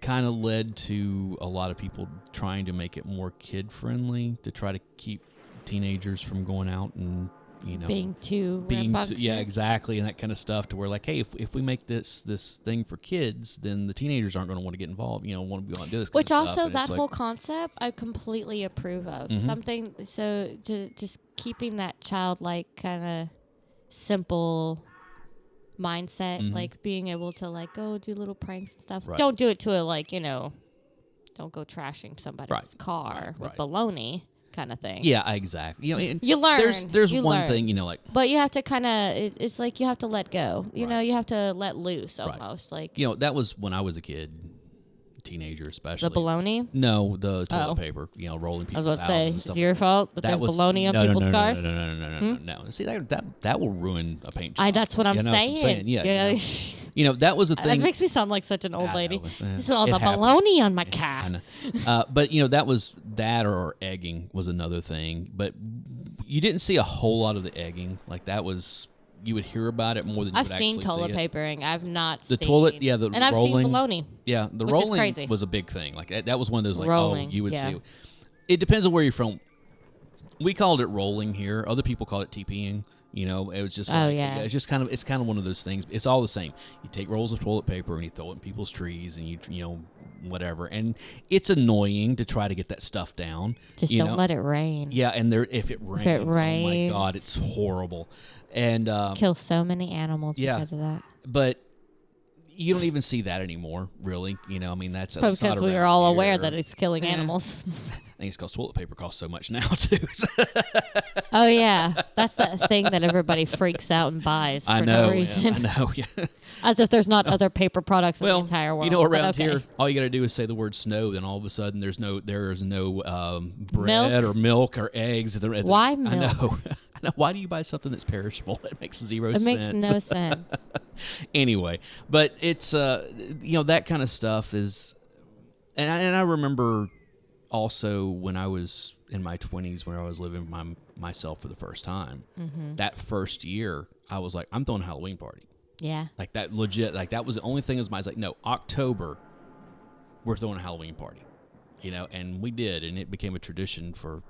kind of led to a lot of people trying to make it more kid friendly to try to keep teenagers from going out and being too rambunctious. Yeah, exactly, and that kind of stuff, to where like, hey, if we make this thing for kids, then the teenagers aren't going to want to get involved, want to do this kind Which of also, stuff. that whole concept I completely approve of. Mm-hmm. Something, so just keeping that childlike kind of simple mindset, Mm-hmm. like being able to like go do little pranks and stuff. Right. Don't do it to a don't go trashing somebody's Right. car with Right. baloney kind of thing. Yeah, exactly. And You learn. There's You one learn. thing, like, But you have to kind of, it's like you have to let go. You know, Right. you have to let loose Right. almost. Like that was when I was a kid, teenager especially. the baloney. No, the toilet Oh. paper, rolling I was people's about to say, houses and it's stuff. your fault that there's baloney on people's cars. No. See, that will ruin a paint job. That's what I'm saying. Yeah. That was the That thing. makes me sound like such an old I lady. know, This is all it the happens. baloney on my I car. know. But that was that, or egging was another thing. But you didn't see a whole lot of the egging. Like that was, you would hear about it more than you I've would seen actually see toilet it. papering. I've not The seen toilet, yeah, the and I've rolling. seen baloney. Yeah, the which is rolling crazy. was a big thing. Like that was one of those like, Rolling, you would yeah. see. It depends on where you're from. We called it rolling here. Other people call it TPing. It was just Oh, like, yeah. it's just kind of one of those things. It's all the same. You take rolls of toilet paper and you throw it in people's trees and you whatever. And it's annoying to try to get that stuff down. Just don't let it rain. Yeah, and if it rains, oh my God, it's horrible. And Kill so many animals yeah. because of that. but you don't even see that anymore, really. That's Probably that's not because we are around all here. aware that it's killing animals. I think it's because toilet paper costs so much now too. Oh yeah, that's the thing that everybody freaks out and buys for I know, no reason. I know. Yeah. As if there's not other paper products in the entire world. But around okay. here, all you got to do is say the word snow, then all of a sudden there is no bread Milk? or milk or eggs. Why I milk? know. I know. Why do you buy something that's perishable? It makes zero It sense. makes no sense. Anyway, but it's that kind of stuff is, and I remember also when I was in my 20s, when I was living myself for the first time, that first year I was like, I'm throwing a Halloween party. Yeah. Like that legit, like that was the only thing as my, I was like, no, October, we're throwing a Halloween party, and we did, and it became a tradition for,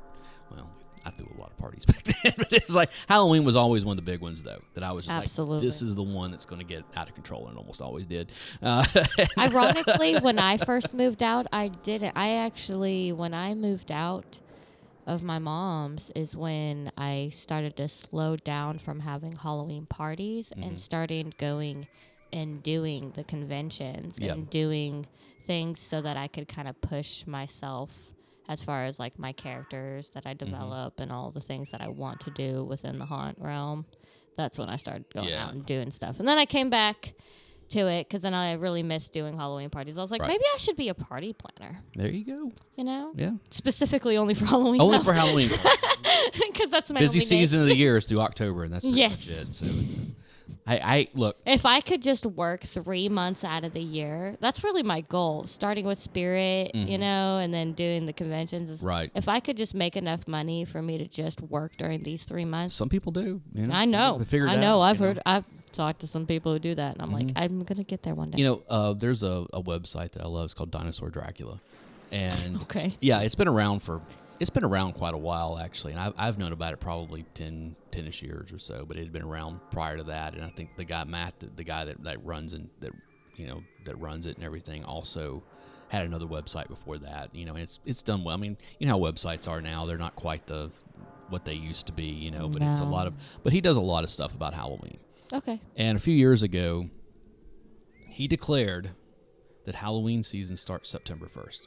well, I threw a lot of parties back then, but it was like Halloween was always one of the big ones though, that I was just Absolutely. like, this is the one that's going to get out of control, and it almost always did. Ironically, when I first moved out, I didn't. When I moved out of my mom's is when I started to slow down from having Halloween parties and starting going and doing the conventions Yep. and doing things so that I could kind of push myself as far as like my characters that I develop and all the things that I want to do within the haunt realm. That's when I started going Yeah. out and doing stuff. And then I came back to it because then I really missed doing Halloween parties. I was like, Right. maybe I should be a party planner, There you go. Yeah. Specifically only for Halloween. Only for Halloween. Because that's my Busy only season of niche. the year is through October, and that's pretty Yes. much it. So I look. If I could just work 3 months out of the year, that's really my goal. Starting with Spirit, and then doing the conventions. Is Right. If I could just make enough money for me to just work during these 3 months. Some people do. I know. Figured it out, I've talked to some people who do that, and I'm like, I'm gonna get there one day. There's a website that I love. It's called Dinosaur Dracula, and Okay. yeah, it's been around quite a while actually, and I've known about it probably 10-ish years or so, but it had been around prior to that. And I think the guy Matt, the guy that runs that runs it and everything, also had another website before that. And it's done well. I mean, how websites are now; they're not quite what they used to be. But it's a No. lot of. But he does a lot of stuff about Halloween. Okay. And a few years ago, he declared that Halloween season starts September 1st.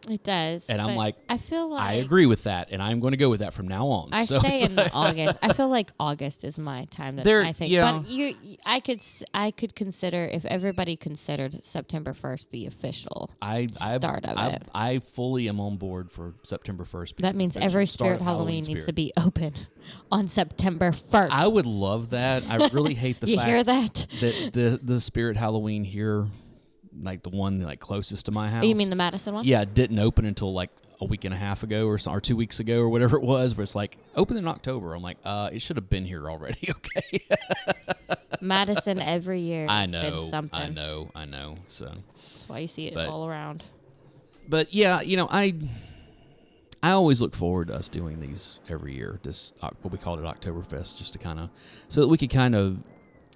It does. And I'm but like, I feel like I agree with that, and I'm going to go with that from now on. I So stay it's in like- August. I feel like August is my time that There- I think. yeah. But I could consider if everybody considered September 1st the official start of it. I fully am on board for September 1st. That means Official every start Spirit of Halloween needs Spirit. to be open on September 1st. I would love that. I really hate the You fact hear that? that the Spirit Halloween here, like the one like closest to my house. You mean the Madison one? Yeah, it didn't open until like a week and a half ago or 2 weeks ago or whatever it was. But it's like open in October. I'm like, it should have been here already. Okay. Madison every year. I It's been know. something. I know. So, That's why you see it But- all around. but yeah, I always look forward to us doing these every year. This what we called it OctoberFest, just to kind of so that we could kind of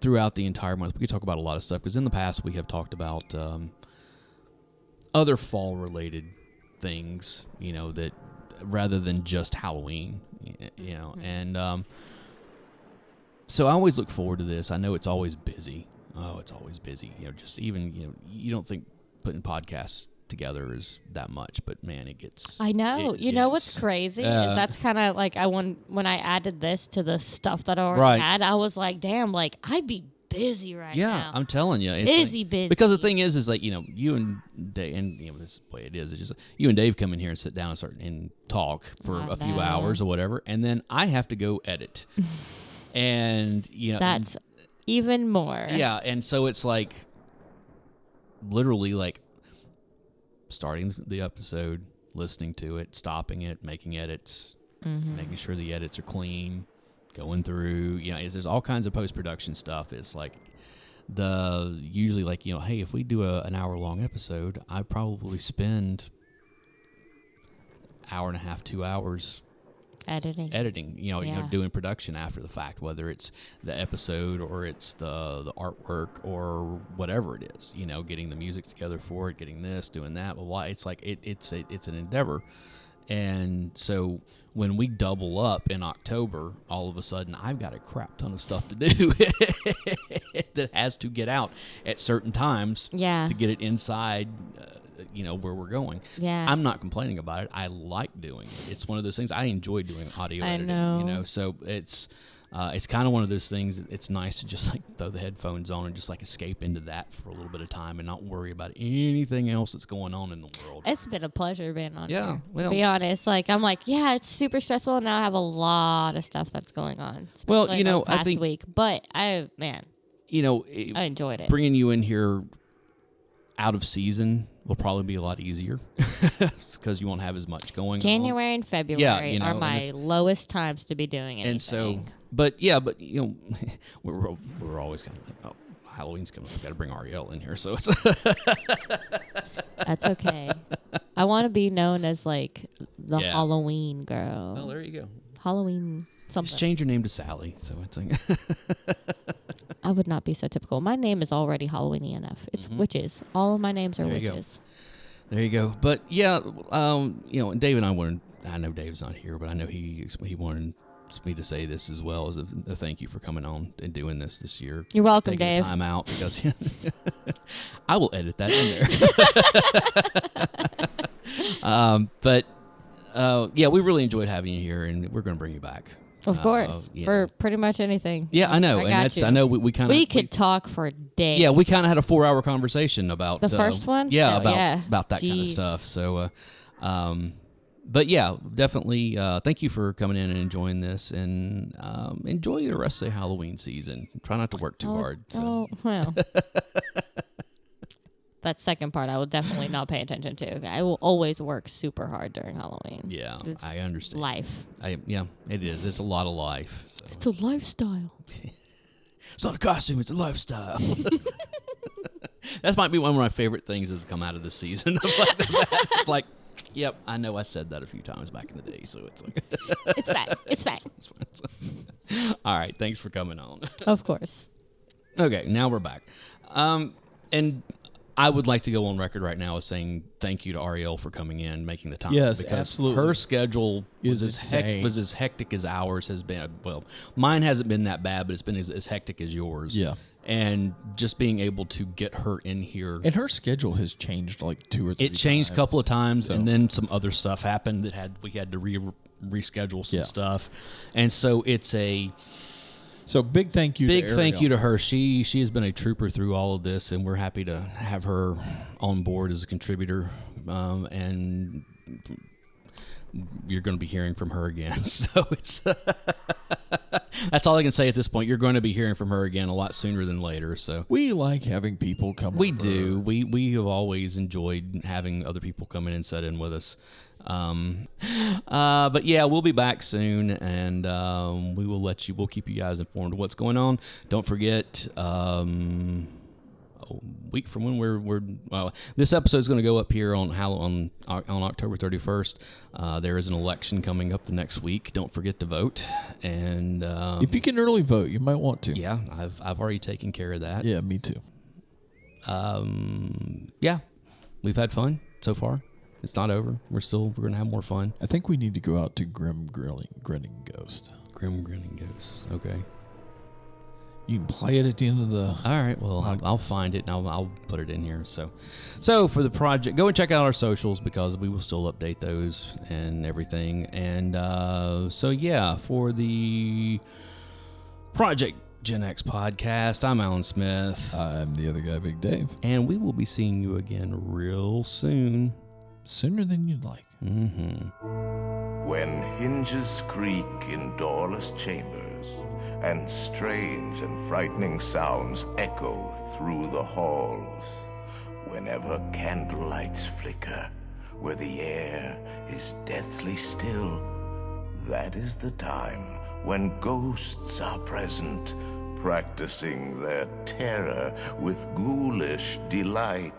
throughout the entire month we could talk about a lot of stuff because in the past we have talked about other fall related things, that rather than just Halloween, and so I always look forward to this. I know it's always busy. Oh, it's always busy. Just even you don't think putting podcasts together is that much, but man, it gets. I know. it You know gets- what's crazy is that's kind of like when I added this to the stuff that I already Right. had, I was like, damn, like I'd be busy right Yeah, now. I'm telling you, it's Busy, like, busy. Because the thing is like you and Dave, and this is the way it is. It's just you and Dave come in here and sit down and talk for I a few know. hours or whatever, and then I have to go edit, and That's even more. yeah, and so it's like literally like starting the episode, listening to it, stopping it, making edits, making sure the edits are clean, going through, there's all kinds of post-production stuff. It's like usually like, hey, if we do an hour-long episode, I probably spend hour and a half, 2 hours editing, Yeah. doing production after the fact, whether it's the episode or it's the artwork or whatever it is, getting the music together for it, getting this, doing that. But why it's like it's an endeavor. And so when we double up in October, all of a sudden I've got a crap ton of stuff to do that has to get out at certain times Yeah. to get it inside where we're going. Yeah. I'm not complaining about it. I like doing it. It's one of those things. I enjoy doing audio I editing, know. so it's kind of one of those things. It's nice to just like throw the headphones on and just like escape into that for a little bit of time and not worry about anything else that's going on in the world. It's been a pleasure being on Yeah, here. well- to be honest, I'm like, yeah, it's super stressful, and I have a lot of stuff that's going on. Well, especially the I past think- week, but I enjoyed it. Bringing you in here out of season will probably be a lot easier because you won't have as much going on. January and February Yeah, are and my it's- lowest times to be doing anything. And so, but we're always kind of like, oh, Halloween's coming up. We've got to bring Ariel in here. So it's that's okay. I want to be known as like the Yeah. Halloween girl. well, there you go. Halloween something. Just change your name to Sally. So it's like, I would not be so typical. My name is already Halloweeny enough. It's witches. All of my names are Mm-hmm. There you go. witches. there you go. But yeah, and Dave and I wanted. I know Dave's not here, but I know he wanted me to say this as well as a thank you for coming on and doing this year. You're welcome, Taking Dave. time out because I will edit that in there. But yeah, we really enjoyed having you here, and we're going to bring you back. Of course, you for know. pretty much anything. Yeah, I know, I and got that's you. I know we kind of We could talk for days. yeah, we kind of had a 4-hour conversation about The first one? Yeah, Oh, yeah. about that kind of Jeez. stuff. So, but yeah, definitely. Thank you for coming in and enjoying this, and enjoy the rest of the Halloween season. Try not to work too hard. So. Oh, well. That second part, I will definitely not pay attention to. I will always work super hard during Halloween. Yeah, It's I understand. Life. Yeah, it is. It's a lot of life. So. It's a lifestyle. It's not a costume; it's a lifestyle. That might be one of my favorite things that's come out of this season. It's like, yep, I know I said that a few times back in the day, so it's like, It's fine. It's fine. it's fine. All right, thanks for coming on. Of course. Okay, now we're back, and I would like to go on record right now as saying thank you to Ariel for coming in, making the time. Yes, because absolutely. her schedule Is was insane. as hectic as ours has been. Well, mine hasn't been that bad, but it's been as hectic as yours. Yeah. and just being able to get her in here. And her schedule has changed like 2 or 3 It changed a couple of times, So- and then some other stuff happened that we had to reschedule some Yeah. stuff, and so it's a So big thank you big to thank Ariel. you to her. She has been a trooper through all of this, and we're happy to have her on board as a contributor. And you're going to be hearing from her again. So it's that's all I can say at this point. You're going to be hearing from her again a lot sooner than later. So We like having people come we over. do. We have always enjoyed having other people come in and sit in with us. But yeah, we'll be back soon, and we'll keep you guys informed of what's going on. Don't forget, a week from when this episode is going to go up here on October 31st. There is an election coming up the next week. Don't forget to vote. And If you can early vote, you might want to. yeah, I've already taken care of that. Yeah, me too. Yeah, we've had fun so far. It's not over. We're going to have more fun. I think we need to go out to Grim Grinning Ghost. Grim Grinning Ghosts. Okay. You can play it at the end of the... All right. Well, I'll find it and I'll put it in here. So for the project, go and check out our socials because we will still update those and everything. And so yeah, for the Project Gen X podcast, I'm Alan Smith, I'm the other guy, Big Dave. and we will be seeing you again real soon. Sooner than you'd like. When hinges creak in doorless chambers, and strange and frightening sounds echo through the halls, whenever candlelights flicker, where the air is deathly still, that is the time when ghosts are present, practicing their terror with ghoulish delight.